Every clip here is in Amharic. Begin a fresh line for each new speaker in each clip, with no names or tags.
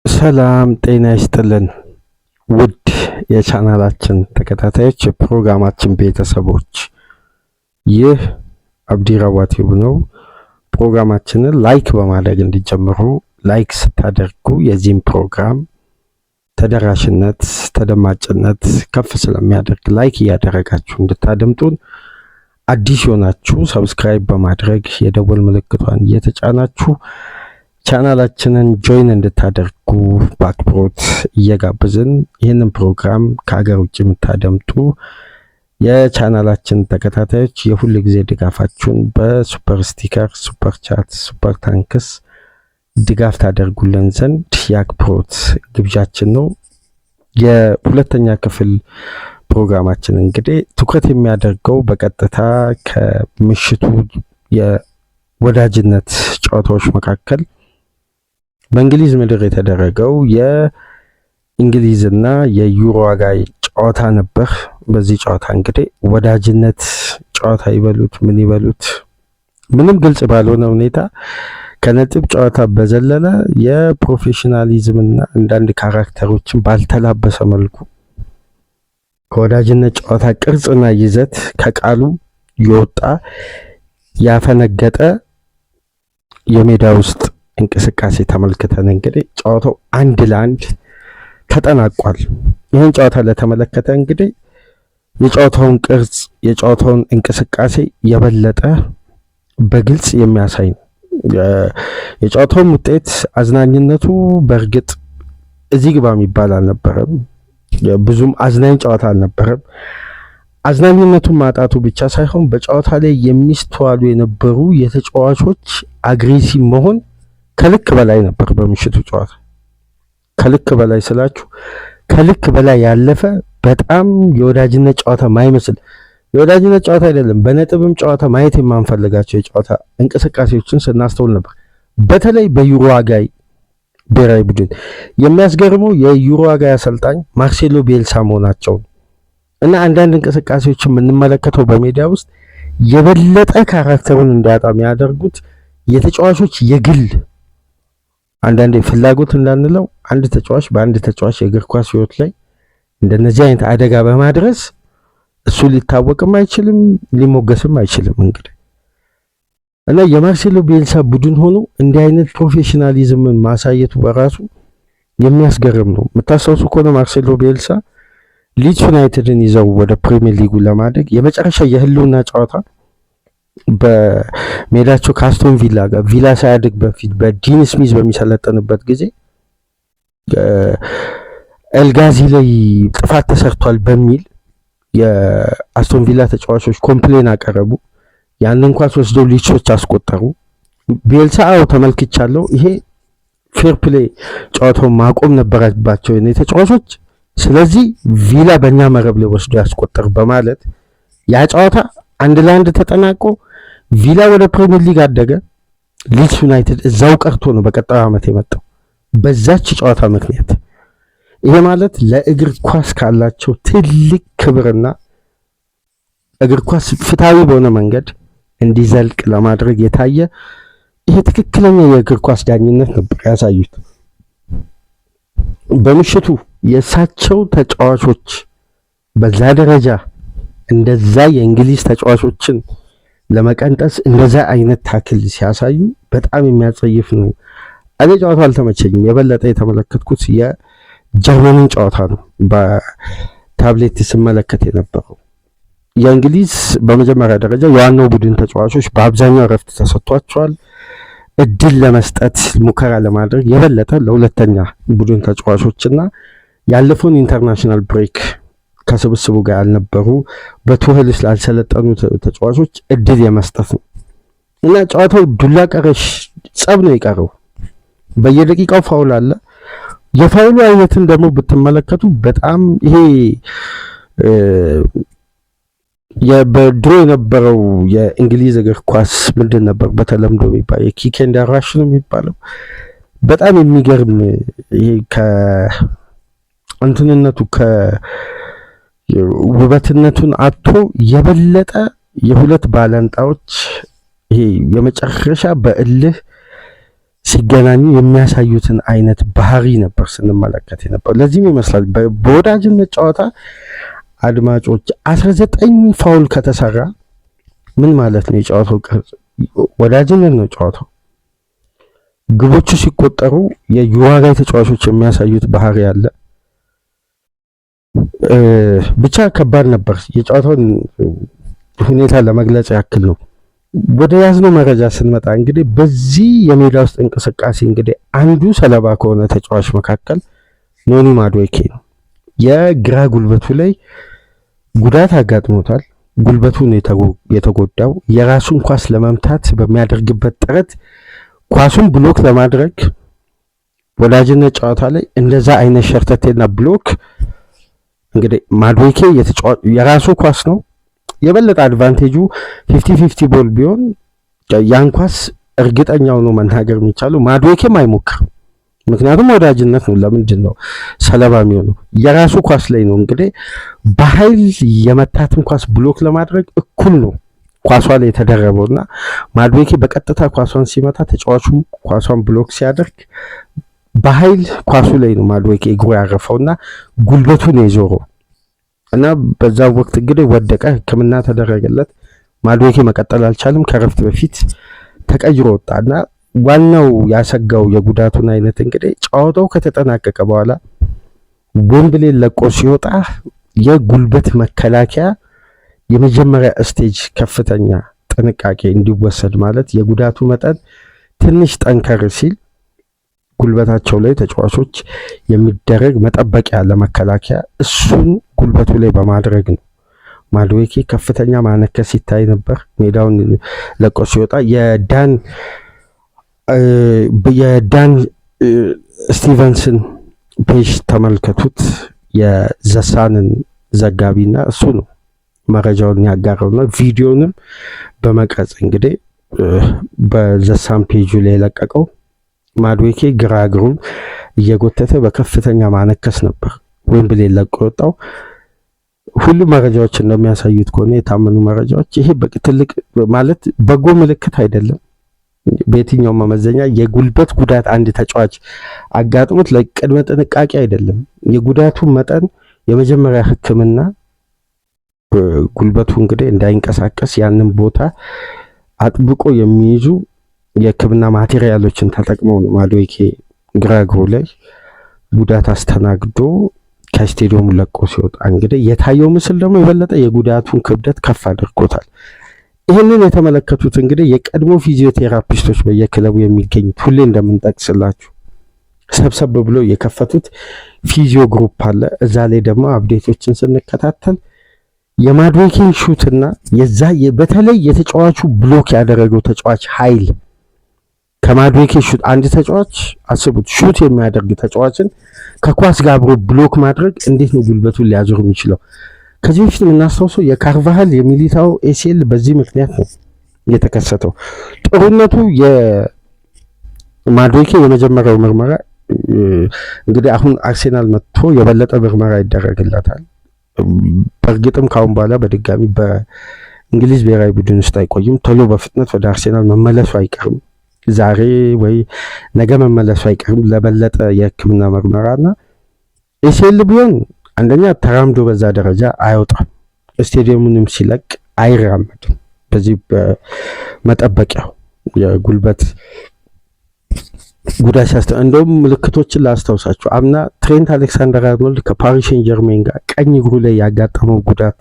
ሰላም ጤና ይስጥልን ውድ የቻናላችን ተከታታዮች የፕሮግራማችን ቤተሰቦች፣ ይህ አብዲ ራዋቲው ነው። ፕሮግራማችንን ላይክ በማድረግ እንዲጀምሩ፣ ላይክ ስታደርጉ የዚህም ፕሮግራም ተደራሽነት ተደማጭነት ከፍ ስለሚያደርግ ላይክ እያደረጋችሁ እንድታደምጡን፣ አዲስ የሆናችሁ ሰብስክራይብ በማድረግ የደወል ምልክቷን እየተጫናችሁ ቻናላችንን ጆይን እንድታደርጉ በአክብሮት እየጋበዝን ይህንን ፕሮግራም ከሀገር ውጭ የምታደምጡ የቻናላችን ተከታታዮች የሁል ጊዜ ድጋፋችሁን በሱፐር ስቲከር፣ ሱፐር ቻት፣ ሱፐር ታንክስ ድጋፍ ታደርጉልን ዘንድ የአክብሮት ግብዣችን ነው። የሁለተኛ ክፍል ፕሮግራማችን እንግዲህ ትኩረት የሚያደርገው በቀጥታ ከምሽቱ የወዳጅነት ጨዋታዎች መካከል በእንግሊዝ ምድር የተደረገው የእንግሊዝና የዩሩጓይ ጨዋታ ነበር። በዚህ ጨዋታ እንግዲህ ወዳጅነት ጨዋታ ይበሉት ምን ይበሉት ምንም ግልጽ ባልሆነ ሁኔታ ከነጥብ ጨዋታ በዘለለ የፕሮፌሽናሊዝምና አንዳንድ ካራክተሮችን ባልተላበሰ መልኩ ከወዳጅነት ጨዋታ ቅርጽና ይዘት ከቃሉ የወጣ ያፈነገጠ የሜዳ ውስጥ እንቅስቃሴ ተመልክተን እንግዲህ ጨዋታው 1-1 ተጠናቋል። ይህን ጨዋታ ለተመለከተ እንግዲህ የጨዋታውን ቅርጽ የጨዋታውን እንቅስቃሴ የበለጠ በግልጽ የሚያሳይ ነው። የጨዋታውን ውጤት አዝናኝነቱ በእርግጥ እዚህ ግባ የሚባል አልነበረም። ብዙም አዝናኝ ጨዋታ አልነበረም። አዝናኝነቱን ማጣቱ ብቻ ሳይሆን በጨዋታ ላይ የሚስተዋሉ የነበሩ የተጫዋቾች አግሬሲቭ መሆን ከልክ በላይ ነበር። በምሽቱ ጨዋታ ከልክ በላይ ስላችሁ ከልክ በላይ ያለፈ በጣም የወዳጅነት ጨዋታ ማይመስል የወዳጅነት ጨዋታ አይደለም፣ በነጥብም ጨዋታ ማየት የማንፈልጋቸው የጨዋታ እንቅስቃሴዎችን ስናስተውል ነበር። በተለይ በዩሩጓይ ብሔራዊ ቡድን የሚያስገርመው የዩሩጓይ አሰልጣኝ ማርሴሎ ቤልሳ መሆናቸው እና አንዳንድ እንቅስቃሴዎችን የምንመለከተው በሜዳ ውስጥ የበለጠ ካራክተሩን እንዲያጣ የሚያደርጉት የተጫዋቾች የግል አንዳንዴ ፍላጎት እንዳንለው አንድ ተጫዋች በአንድ ተጫዋች የእግር ኳስ ሕይወት ላይ እንደነዚህ አይነት አደጋ በማድረስ እሱ ሊታወቅም አይችልም ሊሞገስም አይችልም። እንግዲህ እና የማርሴሎ ቤልሳ ቡድን ሆኖ እንዲህ አይነት ፕሮፌሽናሊዝምን ማሳየቱ በራሱ የሚያስገርም ነው። የምታስታውሱ ከሆነ ማርሴሎ ቤልሳ ሊድስ ዩናይትድን ይዘው ወደ ፕሪሚየር ሊጉ ለማደግ የመጨረሻ የህልውና ጨዋታ በሜዳቸው ካስቶን ቪላ ጋር ቪላ ሳያድግ በፊት በዲን ስሚዝ በሚሰለጥንበት ጊዜ ኤልጋዚ ላይ ጥፋት ተሰርቷል በሚል የአስቶን ቪላ ተጫዋቾች ኮምፕሌን አቀረቡ። ያንን ኳስ ወስደው ሊድሶች አስቆጠሩ። ቤልሳ ተመልክቻለሁ፣ ይሄ ፌር ፕሌይ ጨዋታውን ማቆም ነበረባቸው የኔ ተጫዋቾች፣ ስለዚህ ቪላ በእኛ መረብ ላይ ወስዶ ያስቆጠር በማለት ያ ጨዋታ 1-1 ተጠናቆ ቪላ ወደ ፕሪሚየር ሊግ አደገ። ሊድስ ዩናይትድ እዛው ቀርቶ ነው በቀጣዩ ዓመት የመጣው በዛች ጨዋታ ምክንያት። ይሄ ማለት ለእግር ኳስ ካላቸው ትልቅ ክብርና እግር ኳስ ፍትሃዊ በሆነ መንገድ እንዲዘልቅ ለማድረግ የታየ ይሄ ትክክለኛ የእግር ኳስ ዳኝነት ነበር ያሳዩት። በምሽቱ የእሳቸው ተጫዋቾች በዛ ደረጃ እንደዛ የእንግሊዝ ተጫዋቾችን ለመቀንጠስ እንደዛ አይነት ታክል ሲያሳዩ በጣም የሚያጸይፍ ነው። እኔ ጨዋታው አልተመቸኝም። የበለጠ የተመለከትኩት የጀርመንን ጨዋታ ነው በታብሌት ስመለከት የነበረው። የእንግሊዝ በመጀመሪያ ደረጃ የዋናው ቡድን ተጫዋቾች በአብዛኛው እረፍት ተሰጥቷቸዋል። እድል ለመስጠት ሙከራ ለማድረግ የበለጠ ለሁለተኛ ቡድን ተጫዋቾችና ያለፈውን ኢንተርናሽናል ብሬክ ከስብስቡ ጋር ያልነበሩ በቱህል ስላልሰለጠኑ ተጫዋቾች እድል የመስጠት ነው እና ጨዋታው ዱላ ቀረሽ ጸብ ነው የቀረው። በየደቂቃው ፋውል አለ። የፋውሉ አይነትን ደግሞ ብትመለከቱ በጣም ይሄ በድሮ የነበረው የእንግሊዝ እግር ኳስ ምንድን ነበር በተለምዶ የሚባለው የኪክ ኤንድ ራሽ ነው የሚባለው። በጣም የሚገርም ይሄ ከእንትንነቱ ውበትነቱን አጥቶ የበለጠ የሁለት ባላንጣዎች ይሄ የመጨረሻ በእልህ ሲገናኙ የሚያሳዩትን አይነት ባህሪ ነበር ስንመለከት የነበር። ለዚህም ይመስላል በወዳጅነት ጨዋታ አድማጮች 19 ፋውል ከተሰራ ምን ማለት ነው? የጨዋታው ቅርጽ ወዳጅነት ነው ጨዋታው። ግቦቹ ሲቆጠሩ የዩራጋይ ተጫዋቾች የሚያሳዩት ባህሪ አለ። ብቻ ከባድ ነበር። የጨዋታውን ሁኔታ ለመግለጽ ያክል ነው። ወደ ያዝነው መረጃ ስንመጣ እንግዲህ በዚህ የሜዳ ውስጥ እንቅስቃሴ እንግዲህ አንዱ ሰለባ ከሆነ ተጫዋች መካከል ኖኒ ማዱዌኬ ነው። የግራ ጉልበቱ ላይ ጉዳት አጋጥሞታል። ጉልበቱን የተጎዳው የራሱን ኳስ ለመምታት በሚያደርግበት ጥረት ኳሱን ብሎክ ለማድረግ ወዳጅነት ጨዋታ ላይ እንደዛ አይነት ሸርተቴና ብሎክ እንግዲህ ማዱዌኬ የራሱ ኳስ ነው። የበለጠ አድቫንቴጁ 50-50 ቦል ቢሆን ያን ኳስ እርግጠኛው ነው መናገር የሚቻለው ማዱዌኬም አይሞክርም። ምክንያቱም ወዳጅነት ነው። ለምንድን ነው ሰለባ የሚሆነው? የራሱ ኳስ ላይ ነው። እንግዲህ በኃይል የመታትን ኳስ ብሎክ ለማድረግ እኩል ነው ኳሷ ላይ የተደረበውና ማዱዌኬ በቀጥታ ኳሷን ሲመታ ተጫዋቹም ኳሷን ብሎክ ሲያደርግ በኃይል ኳሱ ላይ ነው ማዱዌኬ እግሩ ያረፈውና ጉልበቱ ነው የዞረው እና በዛ ወቅት እንግዲህ ወደቀ። ሕክምና ተደረገለት። ማዱዌኬ መቀጠል አልቻለም። ከረፍት በፊት ተቀይሮ ወጣና ዋናው ያሰጋው የጉዳቱን አይነት እንግዲህ ጨዋታው ከተጠናቀቀ በኋላ ዌምብሌን ለቆ ሲወጣ የጉልበት መከላከያ የመጀመሪያ ስቴጅ ከፍተኛ ጥንቃቄ እንዲወሰድ ማለት የጉዳቱ መጠን ትንሽ ጠንከር ሲል ጉልበታቸው ላይ ተጫዋቾች የሚደረግ መጠበቂያ ለመከላከያ እሱን ጉልበቱ ላይ በማድረግ ነው። ማዱዌኬ ከፍተኛ ማነከስ ሲታይ ነበር። ሜዳውን ለቆ ሲወጣ የዳን ስቲቨንስን ፔጅ ተመልከቱት። የዘሳንን ዘጋቢና እሱ ነው መረጃውን ያጋራውና ቪዲዮንም በመቅረጽ እንግዲህ በዘሳን ፔጁ ላይ የለቀቀው ማዱዌኬ ግራ እግሩን እየጎተተ በከፍተኛ ማነከስ ነበር ዌምብሌን ለቆ የወጣው። ሁሉም መረጃዎች እንደሚያሳዩት ከሆነ የታመኑ መረጃዎች ይሄ ትልቅ ማለት በጎ ምልክት አይደለም። በየትኛው መመዘኛ የጉልበት ጉዳት አንድ ተጫዋች አጋጥሞት ለቅድመ ጥንቃቄ አይደለም። የጉዳቱ መጠን የመጀመሪያ ሕክምና ጉልበቱ እንግዲህ እንዳይንቀሳቀስ ያንን ቦታ አጥብቆ የሚይዙ የሕክምና ማቴሪያሎችን ተጠቅመው ነው ማዱዌኬ ግራ እግሩ ላይ ጉዳት አስተናግዶ ከስቴዲየሙ ለቆ ሲወጣ እንግዲህ የታየው ምስል ደግሞ የበለጠ የጉዳቱን ክብደት ከፍ አድርጎታል። ይህንን የተመለከቱት እንግዲህ የቀድሞ ፊዚዮቴራፒስቶች በየክለቡ የሚገኙት ሁሌ እንደምንጠቅስላችሁ ሰብሰብ ብሎ የከፈቱት ፊዚዮ ግሩፕ አለ። እዛ ላይ ደግሞ አፕዴቶችን ስንከታተል የማዱዌኬን ሹትና የዛ በተለይ የተጫዋቹ ብሎክ ያደረገው ተጫዋች ኃይል ከማዱዌኬ ሹት አንድ ተጫዋች አስቡት፣ ሹት የሚያደርግ ተጫዋችን ከኳስ ጋር አብሮ ብሎክ ማድረግ እንዴት ነው ጉልበቱን ሊያዞር የሚችለው? ከዚህ በፊት የምናስታውሰው የካርቫሃል የሚሊታው ኤሲኤል በዚህ ምክንያት ነው የተከሰተው። ጥሩነቱ የማዱዌኬ የመጀመሪያው ምርመራ እንግዲህ አሁን አርሴናል መጥቶ የበለጠ ምርመራ ይደረግለታል። በእርግጥም ካሁን በኋላ በድጋሚ በእንግሊዝ ብሔራዊ ቡድን ውስጥ አይቆይም። ቶሎ በፍጥነት ወደ አርሴናል መመለሱ አይቀርም። ዛሬ ወይ ነገ መመለሱ አይቀርም ለበለጠ የሕክምና ምርመራና ኤሲኤል ቢሆን አንደኛ ተራምዶ በዛ ደረጃ አይወጣም። ስቴዲየሙንም ሲለቅ አይራመድም። በዚህ በመጠበቂያው የጉልበት ጉዳት እንደውም ምልክቶችን ላስታውሳችሁ። አምና ትሬንት አሌክሳንደር አርኖልድ ከፓሪስ ሴን ጀርሜን ጋር ቀኝ እግሩ ላይ ያጋጠመው ጉዳት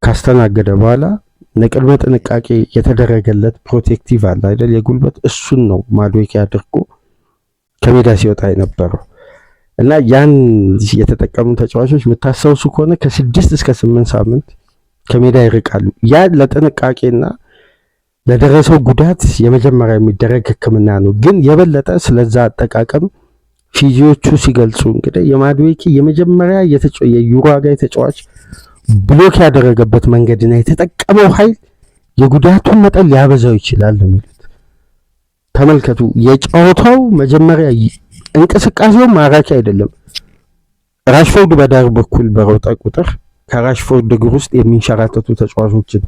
ካስተናገደ በኋላ ለቅድመ ጥንቃቄ የተደረገለት ፕሮቴክቲቭ አለ አይደል? የጉልበት እሱን ነው ማዱዌኬ አድርጎ ከሜዳ ሲወጣ የነበረው እና ያን የተጠቀሙ ተጫዋቾች የምታስታውሱ ከሆነ ከ6 እስከ 8 ሳምንት ከሜዳ ይርቃሉ። ያ ለጥንቃቄና ለደረሰው ጉዳት የመጀመሪያ የሚደረግ ሕክምና ነው። ግን የበለጠ ስለዛ አጠቃቀም ፊዚዮቹ ሲገልጹ እንግዲህ የማዱዌኬ የመጀመሪያ የዩራጋይ ተጫዋች ብሎክ ያደረገበት መንገድና የተጠቀመው ኃይል የጉዳቱን መጠን ሊያበዛው ይችላል ነው የሚሉት። ተመልከቱ፣ የጨዋታው መጀመሪያ እንቅስቃሴው ማራኪ አይደለም። ራሽፎርድ በዳር በኩል በሮጠ ቁጥር ከራሽፎርድ እግር ውስጥ የሚንሸራተቱ ተጫዋቾችን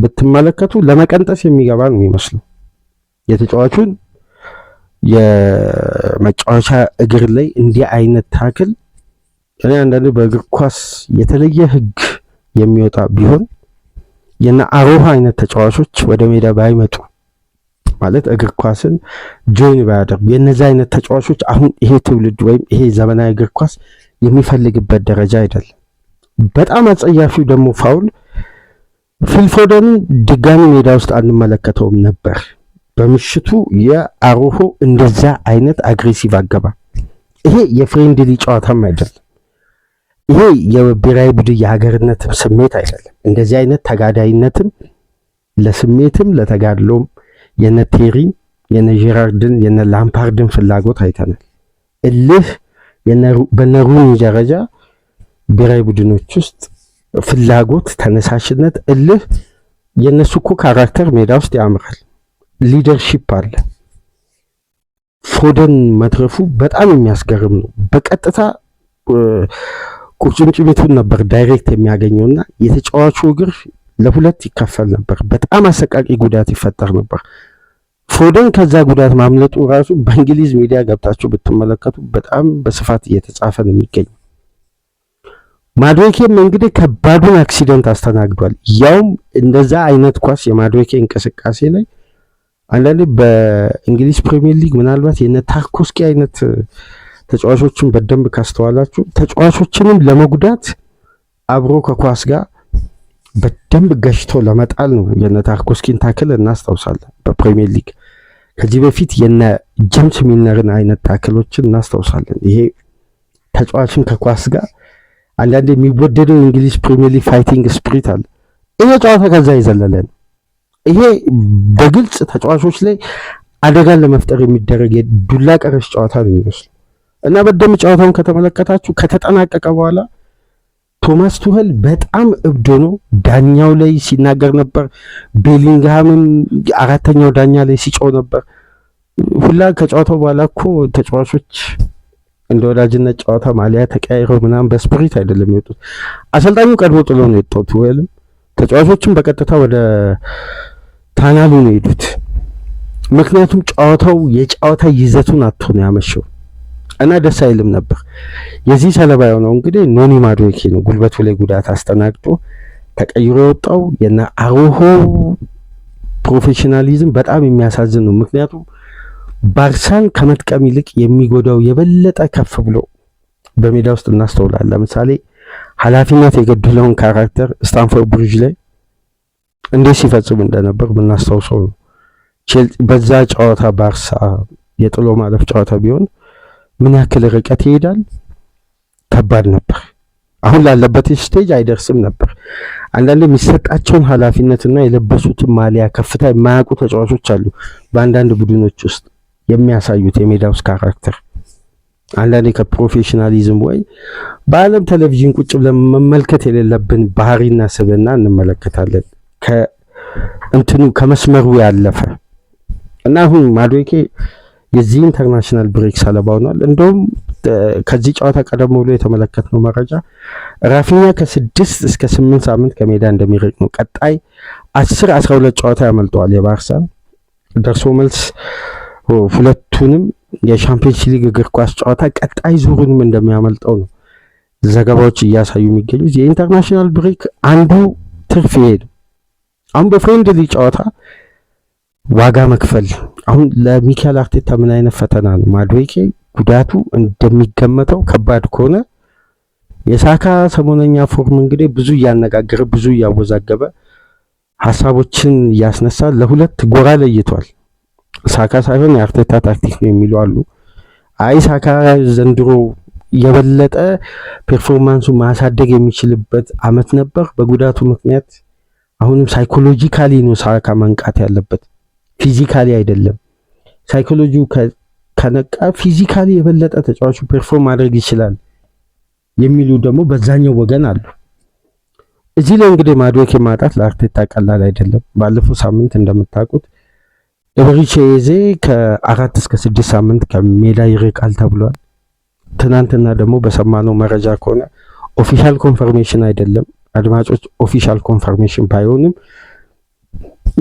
ብትመለከቱ ለመቀንጠስ የሚገባ ነው የሚመስለው። የተጫዋቹን የመጫወቻ እግር ላይ እንዲህ አይነት ታክል እኔ አንዳንዴ በእግር ኳስ የተለየ ህግ የሚወጣ ቢሆን የና አሮሃ አይነት ተጫዋቾች ወደ ሜዳ ባይመጡ ማለት እግር ኳስን ጆይን ባያደርጉ የነዛ አይነት ተጫዋቾች አሁን ይሄ ትውልድ ወይም ይሄ ዘመናዊ እግር ኳስ የሚፈልግበት ደረጃ አይደለም። በጣም አጸያፊው ደግሞ ፋውል ፊል ፎደንን ድጋሚ ሜዳ ውስጥ አንመለከተውም ነበር። በምሽቱ የአሮሆ እንደዛ አይነት አግሬሲቭ አገባ ይሄ የፍሬንድሊ ጨዋታም አይደለም። ይሄ የብሔራዊ ቡድን የሀገርነትም ስሜት አይደለም። እንደዚህ አይነት ተጋዳይነትም ለስሜትም ለተጋድሎም የነ ቴሪን የነ ጄራርድን የነ ላምፓርድን ፍላጎት አይተናል። እልህ በነ ሩኒ ደረጃ ብሔራዊ ቡድኖች ውስጥ ፍላጎት፣ ተነሳሽነት፣ እልህ የነሱ እኮ ካራክተር ሜዳ ውስጥ ያምራል። ሊደርሺፕ አለ። ፎደን መትረፉ በጣም የሚያስገርም ነው። በቀጥታ ቁርጭምጭሚቱን ነበር ዳይሬክት የሚያገኘውና የተጫዋቹ እግር ለሁለት ይከፈል ነበር። በጣም አሰቃቂ ጉዳት ይፈጠር ነበር። ፎደን ከዛ ጉዳት ማምለጡ ራሱ በእንግሊዝ ሚዲያ ገብታችሁ ብትመለከቱ በጣም በስፋት እየተጻፈ ነው የሚገኘው። ማድዌኬም እንግዲህ ከባዱን አክሲደንት አስተናግዷል። ያውም እንደዛ አይነት ኳስ የማድዌኬ እንቅስቃሴ ላይ አንዳንዴ በእንግሊዝ ፕሪሚየር ሊግ ምናልባት የነ ታርኮስኪ አይነት ተጫዋቾችን በደንብ ካስተዋላችሁ ተጫዋቾችንም ለመጉዳት አብሮ ከኳስ ጋር በደንብ ገሽቶ ለመጣል ነው። የነ ታርኮስኪን ታክል እናስታውሳለን በፕሪሚየር ሊግ። ከዚህ በፊት የነ ጄምስ ሚልነርን አይነት ታክሎችን እናስታውሳለን። ይሄ ተጫዋችን ከኳስ ጋር አንዳንዴ የሚወደደው የእንግሊዝ ፕሪሚየር ሊግ ፋይቲንግ ስፕሪት አለ። ይሄ ጨዋታ ከዛ የዘለለ ነው። ይሄ በግልጽ ተጫዋቾች ላይ አደጋን ለመፍጠር የሚደረግ የዱላ ቀረሽ ጨዋታ ነው የሚመስለው እና በደም ጨዋታውን ከተመለከታችሁ ከተጠናቀቀ በኋላ ቶማስ ቱኸል በጣም እብዶ ነው ዳኛው ላይ ሲናገር ነበር። ቤሊንግሃምም አራተኛው ዳኛ ላይ ሲጮህ ነበር። ሁላ ከጨዋታው በኋላ እኮ ተጫዋቾች እንደ ወዳጅነት ጨዋታ ማሊያ ተቀያይረው ምናምን በስፕሪት አይደለም የወጡት። አሰልጣኙ ቀድሞ ጥሎ ነው የወጣው ቱኸልም። ተጫዋቾችም በቀጥታ ወደ ታናሉ ነው የሄዱት። ምክንያቱም ጨዋታው የጨዋታ ይዘቱን አጥቶ ነው ያመሸው እና ደስ አይልም ነበር። የዚህ ሰለባ የሆነው እንግዲህ ኖኒ ማዱዌኬ ነው። ጉልበቱ ላይ ጉዳት አስተናግዶ ተቀይሮ የወጣው የና አሮሆ ፕሮፌሽናሊዝም በጣም የሚያሳዝን ነው። ምክንያቱም ባርሳን ከመጥቀም ይልቅ የሚጎዳው የበለጠ ከፍ ብሎ በሜዳ ውስጥ እናስተውላለን። ለምሳሌ ኃላፊነት የገደለውን ካራክተር ስታንፎርድ ብሪጅ ላይ እንዴት ሲፈጽም እንደነበር የምናስታውሰው ነው። በዛ ጨዋታ ባርሳ የጥሎ ማለፍ ጨዋታ ቢሆን ምን ያክል ርቀት ይሄዳል? ከባድ ነበር። አሁን ላለበት ስቴጅ አይደርስም ነበር። አንዳንድ የሚሰጣቸውን ኃላፊነትና የለበሱትን ማሊያ ከፍታ የማያውቁ ተጫዋቾች አሉ በአንዳንድ ቡድኖች ውስጥ የሚያሳዩት የሜዳ ውስጥ ካራክተር አንዳንዴ ከፕሮፌሽናሊዝም ወይ በዓለም ቴሌቪዥን ቁጭ ብለን መመልከት የሌለብን ባህሪና ስብዕና እንመለከታለን። ከእንትኑ ከመስመሩ ያለፈ እና አሁን ማዱዌኬ የዚህ ኢንተርናሽናል ብሬክ ሰለባ ሆኗል። እንደውም ከዚህ ጨዋታ ቀደም ብሎ የተመለከትነው መረጃ ራፊኛ ከ6 እስከ 8 ሳምንት ከሜዳ እንደሚርቅ ነው። ቀጣይ 10-12 ጨዋታ ያመልጠዋል የባርሳ ደርሶ መልስ ሁለቱንም የሻምፒየንስ ሊግ እግር ኳስ ጨዋታ ቀጣይ ዙሩንም እንደሚያመልጠው ነው ዘገባዎች እያሳዩ የሚገኙት። የኢንተርናሽናል ብሬክ አንዱ ትርፍ ይሄድ አሁን በፍሬንድሊ ጨዋታ ዋጋ መክፈል አሁን ለሚካኤል አርቴታ ምን አይነት ፈተና ነው። ማዱዌኬ ጉዳቱ እንደሚገመተው ከባድ ከሆነ የሳካ ሰሞነኛ ፎርም እንግዲህ ብዙ እያነጋገረ ብዙ እያወዛገበ ሀሳቦችን እያስነሳ ለሁለት ጎራ ለይቷል። ሳካ ሳይሆን የአርቴታ ታክቲክ ነው የሚሉ አሉ። አይ ሳካ ዘንድሮ የበለጠ ፐርፎርማንሱ ማሳደግ የሚችልበት አመት ነበር። በጉዳቱ ምክንያት አሁንም ሳይኮሎጂካሊ ነው ሳካ መንቃት ያለበት፣ ፊዚካሊ አይደለም። ሳይኮሎጂው ከነቃ ፊዚካሊ የበለጠ ተጫዋቹ ፐርፎርም ማድረግ ይችላል የሚሉ ደግሞ በዛኛው ወገን አሉ። እዚህ ላይ እንግዲህ ማዱዌኬ ማጣት ለአርቴታ ቀላል አይደለም። ባለፈው ሳምንት እንደምታውቁት ኤበሪቼዜ ከ4 እስከ 6 ሳምንት ከሜዳ ይርቃል ተብሏል። ትናንትና ደግሞ በሰማነው መረጃ ከሆነ ኦፊሻል ኮንፈርሜሽን አይደለም አድማጮች፣ ኦፊሻል ኮንፈርሜሽን ባይሆንም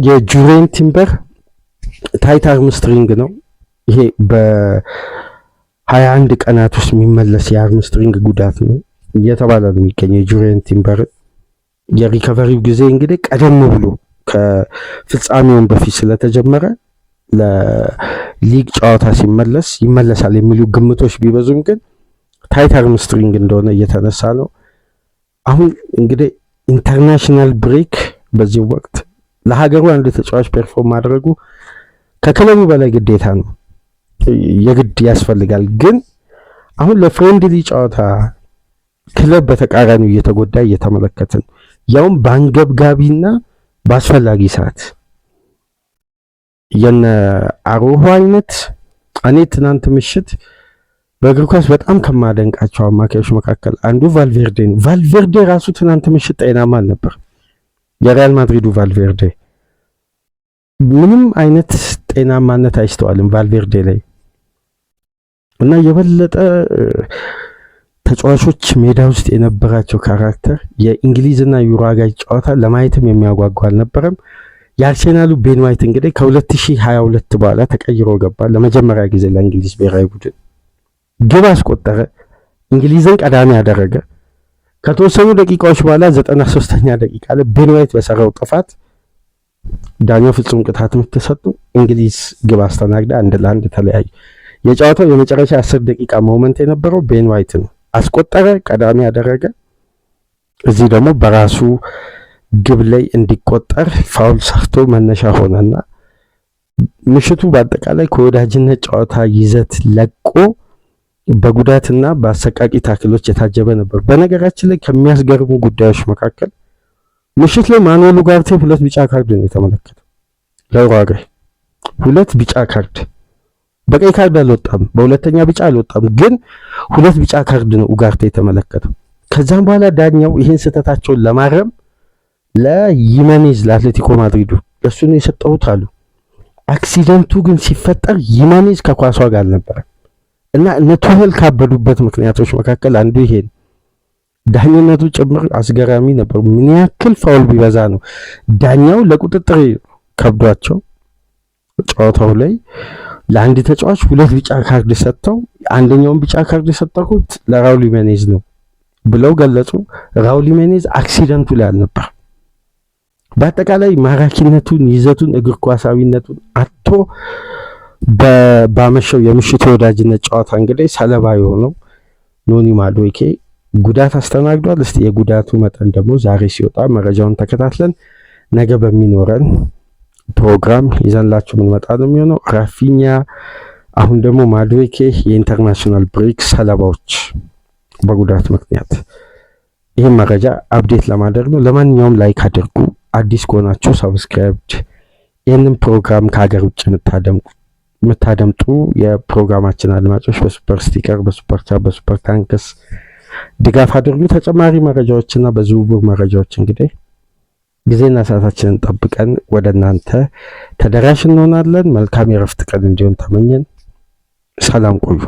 የጁሬን ቲምበር ታይት አርምስትሪንግ ነው ይሄ በ21 ቀናት ውስጥ የሚመለስ የሃምስትሪንግ ጉዳት ነው እየተባለ ነው የሚገኘው። የጁሪየን ቲምበር የሪከቨሪው ጊዜ እንግዲህ ቀደም ብሎ ከፍጻሜውን በፊት ስለተጀመረ ለሊግ ጨዋታ ሲመለስ ይመለሳል የሚሉ ግምቶች ቢበዙም ግን ታይት ሃምስትሪንግ እንደሆነ እየተነሳ ነው። አሁን እንግዲህ ኢንተርናሽናል ብሬክ በዚህ ወቅት ለሀገሩ አንድ ተጫዋች ፐርፎርም ማድረጉ ከክለቡ በላይ ግዴታ ነው፣ የግድ ያስፈልጋል። ግን አሁን ለፍሬንድሊ ጨዋታ ክለብ በተቃራኒው እየተጎዳ እየተመለከትን ያውም በአንገብጋቢና በአስፈላጊ ሰዓት የነ አሮሆ አይነት እኔ ትናንት ምሽት በእግር ኳስ በጣም ከማደንቃቸው አማካዮች መካከል አንዱ ቫልቬርዴ ነው። ቫልቬርዴ ራሱ ትናንት ምሽት ጤናማ አልነበር። የሪያል ማድሪዱ ቫልቬርዴ ምንም አይነት ጤናማነት አይስተዋልም ቫልቬርዴ ላይ እና የበለጠ ተጫዋቾች ሜዳ ውስጥ የነበራቸው ካራክተር የእንግሊዝና ዩራጋይ ጨዋታ ለማየትም የሚያጓጓ አልነበረም። የአርሴናሉ ቤን ዋይት እንግዲህ ከ2022 በኋላ ተቀይሮ ገባ። ለመጀመሪያ ጊዜ ለእንግሊዝ ብሔራዊ ቡድን ግብ አስቆጠረ፣ እንግሊዝን ቀዳሚ ያደረገ። ከተወሰኑ ደቂቃዎች በኋላ 93ኛ ደቂቃ ላይ ቤን ዋይት በሰራው ጥፋት ዳኛው ፍጹም ቅጣት ምት ሰጡ። እንግሊዝ ግብ አስተናግዳ 1-1 ተለያዩ። የጨዋታው የመጨረሻ 10 ደቂቃ ሞመንት የነበረው ቤን ዋይት ነው። አስቆጠረ፣ ቀዳሚ ያደረገ። እዚህ ደግሞ በራሱ ግብ ላይ እንዲቆጠር ፋውል ሰርቶ መነሻ ሆነና ምሽቱ በአጠቃላይ ከወዳጅነት ጨዋታ ይዘት ለቆ በጉዳትና በአሰቃቂ ታክሎች የታጀበ ነበር። በነገራችን ላይ ከሚያስገርሙ ጉዳዮች መካከል ምሽት ላይ ማኑኤል ኡጋርቴ 2 ቢጫ ካርድ ነው የተመለከተው። ለኡሩጓይ 2 ቢጫ ካርድ፣ በቀይ ካርድ አልወጣም፣ በሁለተኛ ቢጫ አልወጣም፣ ግን 2 ቢጫ ካርድ ነው ኡጋርቴ የተመለከተው። ከዛም በኋላ ዳኛው ይህን ስህተታቸውን ለማረም ለይመኔዝ ለአትሌቲኮ ማድሪዱ እሱ ነው የሰጠሁት አሉ። አክሲደንቱ ግን ሲፈጠር ይመኔዝ ከኳሷ ጋር አልነበረም እና እነ ቱሄል ካበዱበት ምክንያቶች መካከል አንዱ ይሄ ነው። ዳኝነቱ ጭምር አስገራሚ ነበር። ምን ያክል ፋውል ቢበዛ ነው ዳኛው ለቁጥጥር ከብዷቸው ጨዋታው ላይ ለአንድ ተጫዋች 2 ቢጫ ካርድ ሰጥተው አንደኛውን ቢጫ ካርድ የሰጠሁት ለራውል ይመኔዝ ነው ብለው ገለጹ። ራውል ይመኔዝ አክሲደንቱ ላይ አልነበር። በአጠቃላይ ማራኪነቱን፣ ይዘቱን፣ እግር ኳሳዊነቱን አጥቶ ባመሸው የምሽቱ የወዳጅነት ጨዋታ እንግዲህ ሰለባ የሆነው ኖኒ ማዱዌኬ ጉዳት አስተናግዷል። እስቲ የጉዳቱ መጠን ደግሞ ዛሬ ሲወጣ መረጃውን ተከታትለን ነገ በሚኖረን ፕሮግራም ይዘንላችሁ የምንመጣ ነው የሚሆነው። ራፊኛ አሁን ደግሞ ማዱዌኬ የኢንተርናሽናል ብሬክ ሰለባዎች በጉዳት ምክንያት ይህን መረጃ አፕዴት ለማድረግ ነው። ለማንኛውም ላይክ አድርጉ፣ አዲስ ከሆናችሁ ሰብስክራይብ። ይህንን ፕሮግራም ከሀገር ውጭ የምታደምጡ የፕሮግራማችን አድማጮች በሱፐር ስቲከር፣ በሱፐር ቻት፣ በሱፐር ታንክስ ድጋፍ አድርጉ። ተጨማሪ መረጃዎችና በዝውውር መረጃዎች እንግዲህ ጊዜና ሰዓታችንን ጠብቀን ወደ እናንተ ተደራሽ እንሆናለን። መልካም የረፍት ቀን እንዲሆን ተመኘን። ሰላም ቆዩ።